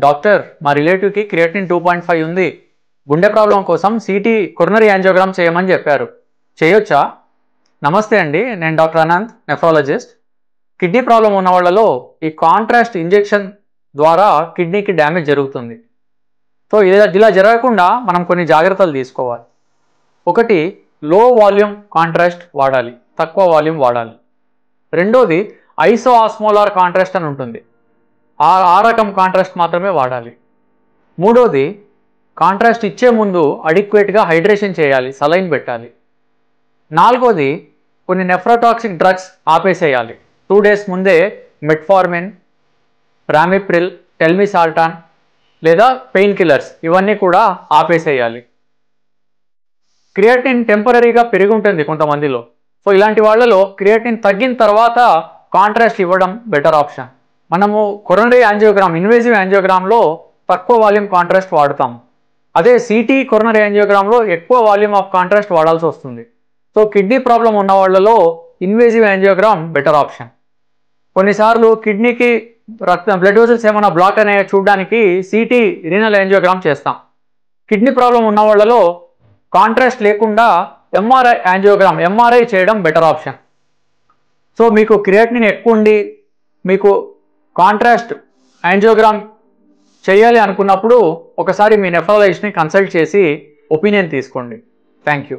Doctor, మా రిలేటివ్కి creatine 2.5 ఉంది. గుండె ప్రాబ్లం కోసం సిటీ కొరోనరీ యాంజియోగ్రామ్ చేయమని చెప్పారు. చేయొచ్చా? నమస్తే అండి, నేను doctor Anant, nephrologist. Kidney problem ఉన్న వాళ్ళలో ఈ కాంట్రాస్ట్ ఇంజెక్షన్ ద్వారా కిడ్నీకి డ్యామేజ్ జరుగుతుంది. సో ఇలా జరగకుండా మనం కొన్ని జాగ్రత్తలు తీసుకోవాలి. ఒకటి, లో వాల్యూమ్ కాంట్రాస్ట్ వాడాలి, తక్కువ వాల్యూమ్ వాడాలి. రెండోది, ఐసోఆస్మోలార్ కాంట్రాస్ట్ అని ఉంటుంది, ఆ రకం కాంట్రాస్ట్ మాత్రమే వాడాలి. మూడోది, కాంట్రాస్ట్ ఇచ్చే ముందు అడిక్వేట్గా హైడ్రేషన్ చేయాలి, సలైన్ పెట్టాలి. నాలుగోది, కొన్ని నెఫ్రోటాక్సిక్ డ్రగ్స్ ఆపేసేయాలి. 2 days ముందే మెట్ఫార్మిన్, రామిప్రిల్, టెల్మిసాల్టాన్ లేదా పెయిన్ కిల్లర్స్ ఇవన్నీ కూడా ఆపేసేయాలి. క్రియేటిన్ టెంపరీగా పెరిగి ఉంటుంది కొంతమందిలో. సో ఇలాంటి వాళ్ళలో క్రియేటిన్ తగ్గిన తర్వాత కాంట్రాస్ట్ ఇవ్వడం బెటర్ ఆప్షన్. మనము కొరోనరీ యాంజియోగ్రామ్, ఇన్వేజివ్ యాంజియోగ్రామ్లో తక్కువ వాల్యూమ్ కాంట్రాస్ట్ వాడతాం. అదే సిటీ కొరోనరీ యాంజియోగ్రామ్లో ఎక్కువ వాల్యూమ్ ఆఫ్ కాంట్రాస్ట్ వాడాల్సి వస్తుంది. సో కిడ్నీ ప్రాబ్లం ఉన్న వాళ్ళలో ఇన్వేజివ్ యాంజియోగ్రామ్ బెటర్ ఆప్షన్. కొన్నిసార్లు కిడ్నీకి బ్లడ్ వెసల్స్ ఏమైనా బ్లాక్ అనే చూడడానికి సిటీ రీనల్ యాంజియోగ్రామ్ చేస్తాం. కిడ్నీ ప్రాబ్లం ఉన్న వాళ్ళలో కాంట్రాస్ట్ లేకుండా ఎంఆర్ఐ యాంజియోగ్రామ్, ఎంఆర్ఐ చేయడం బెటర్ ఆప్షన్. సో మీకు క్రియేటినిన్ ఎక్కువ ఉండి మీకు కాంట్రాస్ట్ యాంజియోగ్రామ్ చేయాలి అనుకున్నప్పుడు ఒకసారి మీ నెఫ్రాలజిస్ట్ని కన్సల్ట్ చేసి ఒపీనియన్ తీసుకోండి. Thank you.